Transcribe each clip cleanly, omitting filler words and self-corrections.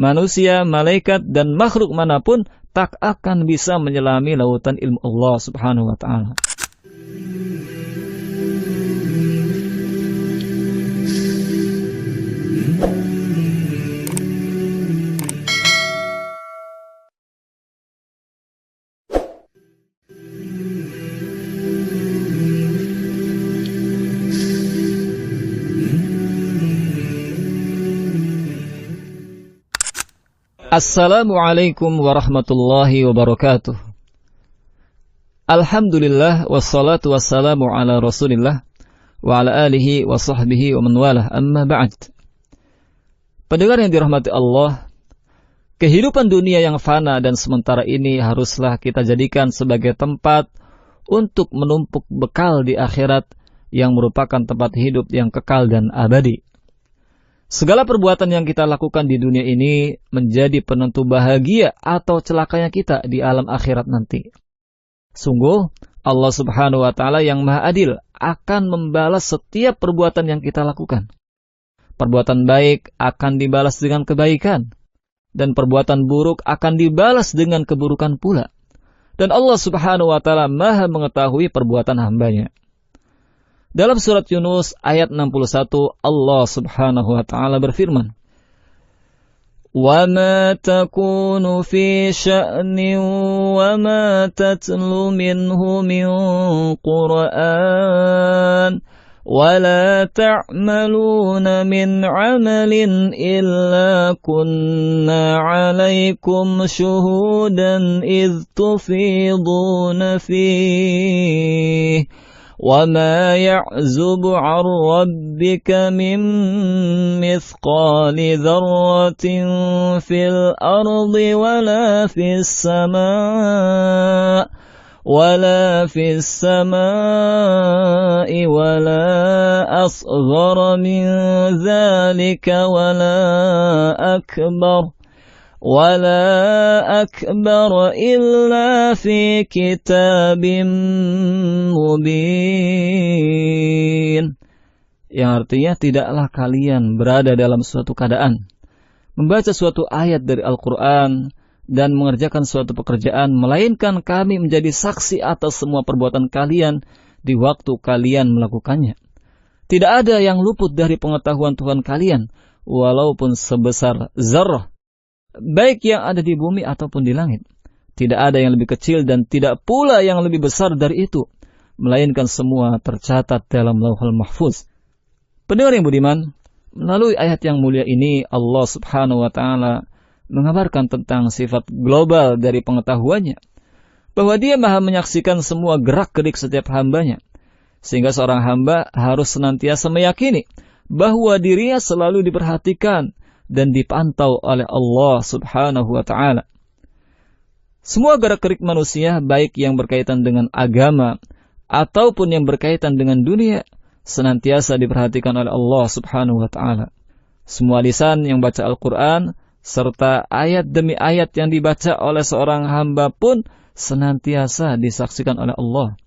manusia, malaikat, dan makhluk manapun tak akan bisa menyelami lautan ilmu Allah Subhanahu wa ta'ala. Assalamualaikum warahmatullahi wabarakatuh. Alhamdulillah wassalatu wassalamu ala Rasulillah wa ala alihi wa sahbihi wa man walah, amma ba'd. Pendengar yang dirahmati Allah, kehidupan dunia yang fana dan sementara ini haruslah kita jadikan sebagai tempat untuk menumpuk bekal di akhirat yang merupakan tempat hidup yang kekal dan abadi. Segala perbuatan yang kita lakukan di dunia ini menjadi penentu bahagia atau celakanya kita di alam akhirat nanti. Sungguh, Allah Subhanahu wa ta'ala yang maha adil akan membalas setiap perbuatan yang kita lakukan. Perbuatan baik akan dibalas dengan kebaikan, dan perbuatan buruk akan dibalas dengan keburukan pula. Dan Allah Subhanahu wa ta'ala maha mengetahui perbuatan hambanya. Dalam surat Yunus ayat 61, Allah Subhanahu wa ta'ala berfirman, وَمَا تَكُونُ فِي شَأْنٍ وَمَا تَتْلُو مِنْهُ مِنْ قُرْآنٍ وَلَا تَعْمَلُونَ مِنْ عَمَلٍ إِلَّا كُنَّا عَلَيْكُمْ شُهُودًا إِذْ تُفِيضُونَ فِيهِ وَمَا يَعْزُبُ عَنْ رَبِّكَ مِنْ مِثْقَالِ ذَرَّةٍ فِي الْأَرْضِ وَلَا فِي السَّمَاءِ وَلَا أَصْغَرَ مِنْ ذَلِكَ ولا أكبر إلا في كتاب مبين. Yang artinya tidaklah kalian berada dalam suatu keadaan membaca suatu ayat dari Al-Quran dan mengerjakan suatu pekerjaan, melainkan kami menjadi saksi atas semua perbuatan kalian di waktu kalian melakukannya. Tidak ada yang luput dari pengetahuan Tuhan kalian, walaupun sebesar zarrah, baik yang ada di bumi ataupun di langit. Tidak ada yang lebih kecil dan tidak pula yang lebih besar dari itu, melainkan semua tercatat dalam Lauhul Mahfuz. Pendengar yang budiman, melalui ayat yang mulia ini Allah Subhanahu wa ta'ala mengabarkan tentang sifat global dari pengetahuannya, bahwa Dia maha menyaksikan semua gerak-gerik setiap hambanya, sehingga seorang hamba harus senantiasa meyakini bahwa dirinya selalu diperhatikan dan dipantau oleh Allah Subhanahu wa ta'ala. Semua gerak-gerik manusia, baik yang berkaitan dengan agama ataupun yang berkaitan dengan dunia, senantiasa diperhatikan oleh Allah Subhanahu wa ta'ala. Semua lisan yang baca Al-Quran serta ayat demi ayat yang dibaca oleh seorang hamba pun senantiasa disaksikan oleh Allah.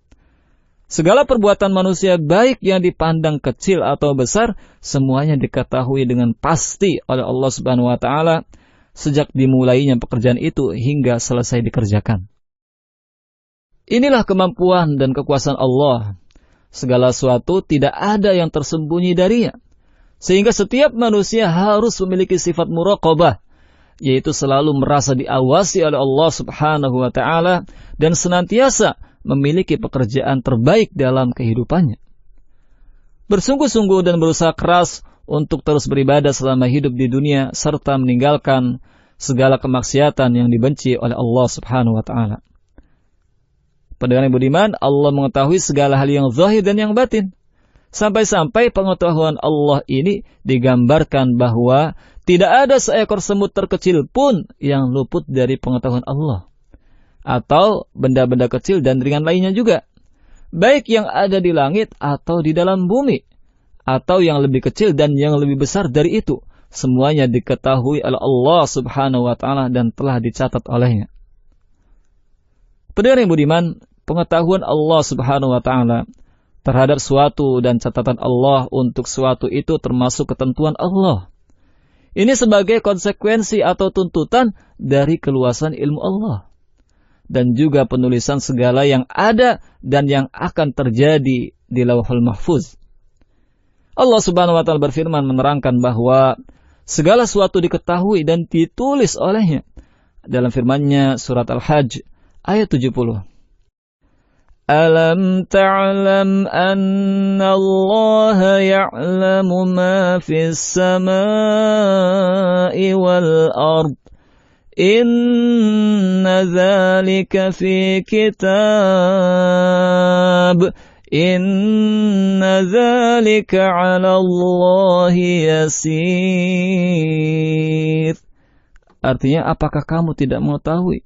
Segala perbuatan manusia, baik yang dipandang kecil atau besar, semuanya diketahui dengan pasti oleh Allah Subhanahu wa ta'ala sejak dimulainya pekerjaan itu hingga selesai dikerjakan. Inilah kemampuan dan kekuasaan Allah. Segala sesuatu tidak ada yang tersembunyi darinya, sehingga setiap manusia harus memiliki sifat muraqabah, yaitu selalu merasa diawasi oleh Allah Subhanahu wa ta'ala dan senantiasa memiliki pekerjaan terbaik dalam kehidupannya. Bersungguh-sungguh dan berusaha keras untuk terus beribadah selama hidup di dunia, serta meninggalkan segala kemaksiatan yang dibenci oleh Allah Subhanahu wa ta'ala. Pendengar yang budiman, Allah mengetahui segala hal yang zahir dan yang batin. Sampai-sampai pengetahuan Allah ini digambarkan bahwa tidak ada seekor semut terkecil pun yang luput dari pengetahuan Allah, atau benda-benda kecil dan ringan lainnya juga, baik yang ada di langit atau di dalam bumi, atau yang lebih kecil dan yang lebih besar dari itu, semuanya diketahui oleh Allah Subhanahu wa ta'ala dan telah dicatat olehnya. Pendengar yang budiman, pengetahuan Allah Subhanahu wa ta'ala terhadap suatu dan catatan Allah untuk suatu itu termasuk ketentuan Allah. Ini sebagai konsekuensi atau tuntutan dari keluasan ilmu Allah. Dan juga penulisan segala yang ada dan yang akan terjadi di Lauhul Mahfuz. Allah Subhanahu wa Ta'ala berfirman menerangkan bahwa segala sesuatu diketahui dan ditulis olehnya. Dalam firman-Nya surat Al-Hajj ayat 70. Alam ta'lam anna Allah ya'lamu ma fis samai wal ard. Inna dzalika fi kitab. Inna dzalika 'ala Allah yasir. Artinya, apakah kamu tidak mengetahui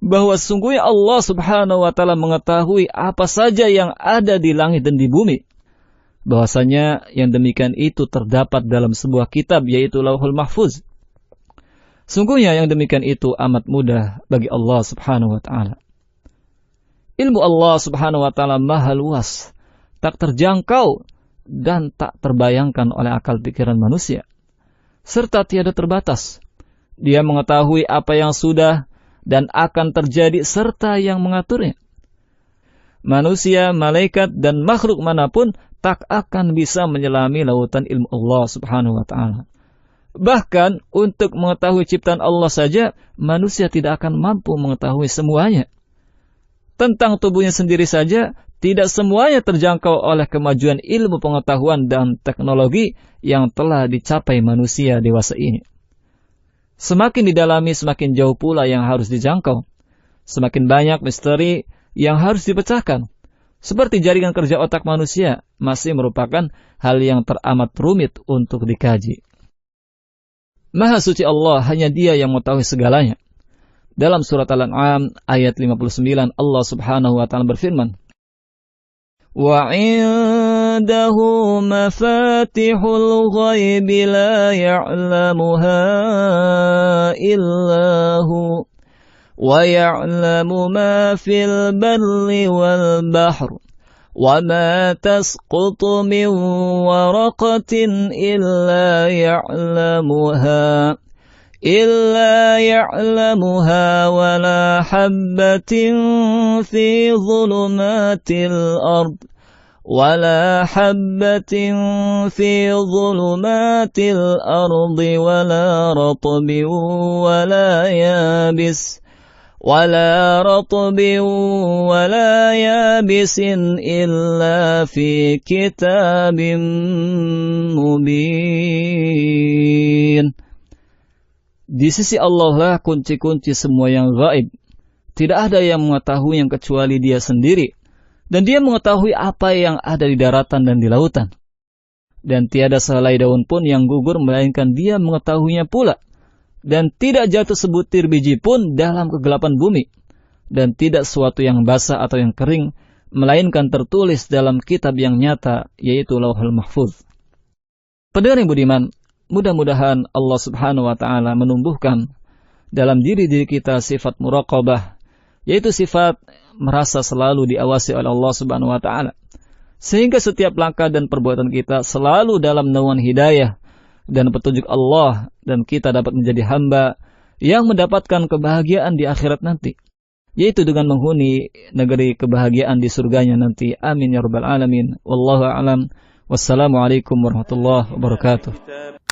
bahwa sungguhnya Allah Subhanahu wa Ta'ala mengetahui apa saja yang ada di langit dan di bumi? Bahwasanya yang demikian itu terdapat dalam sebuah kitab, yaitu Lauhul Mahfuz. Sungguhnya yang demikian itu amat mudah bagi Allah Subhanahu wa Ta'ala. Ilmu Allah Subhanahu wa Ta'ala maha luas, tak terjangkau dan tak terbayangkan oleh akal pikiran manusia, serta tiada terbatas. Dia mengetahui apa yang sudah dan akan terjadi serta yang mengaturnya. Manusia, malaikat, dan makhluk manapun tak akan bisa menyelami lautan ilmu Allah Subhanahu wa Ta'ala. Bahkan untuk mengetahui ciptaan Allah saja, manusia tidak akan mampu mengetahui semuanya. Tentang tubuhnya sendiri saja, tidak semuanya terjangkau oleh kemajuan ilmu pengetahuan dan teknologi yang telah dicapai manusia dewasa ini. Semakin didalami, semakin jauh pula yang harus dijangkau. Semakin banyak misteri yang harus dipecahkan. Seperti jaringan kerja otak manusia, masih merupakan hal yang teramat rumit untuk dikaji. Maha suci Allah, hanya Dia yang mengetahui segalanya. Dalam surat Al-An'am ayat 59, Allah Subhanahu wa Ta'ala berfirman, Wa indahu mafatihul ghaibi la ya'lamuha illahu wa ya'lamu ma fil barri wal bahr wa ma tasqutu min waraqatin illa ya'lamuha ولا حبة في ظلمات الأرض ولا رطب ولا يابس إلا في كتاب مبين. Di sisi Allah lah kunci-kunci semua yang gaib. Tidak ada yang mengetahui yang kecuali Dia sendiri. Dan Dia mengetahui apa yang ada di daratan dan di lautan. Dan tiada sehelai daun pun yang gugur, melainkan Dia mengetahuinya pula. Dan tidak jatuh sebutir biji pun dalam kegelapan bumi. Dan tidak suatu yang basah atau yang kering, melainkan tertulis dalam kitab yang nyata, yaitu Lauhul Mahfuz. Pendengar yang budiman, mudah-mudahan Allah Subhanahu wa Ta'ala menumbuhkan dalam diri kita sifat muraqabah, yaitu sifat merasa selalu diawasi oleh Allah Subhanahu wa Ta'ala, sehingga setiap langkah dan perbuatan kita selalu dalam naungan hidayah dan petunjuk Allah, dan kita dapat menjadi hamba yang mendapatkan kebahagiaan di akhirat nanti, yaitu dengan menghuni negeri kebahagiaan di surganya nanti. Amin ya rabbal alamin. Wallahu a'lam. Wassalamualaikum warahmatullahi wabarakatuh.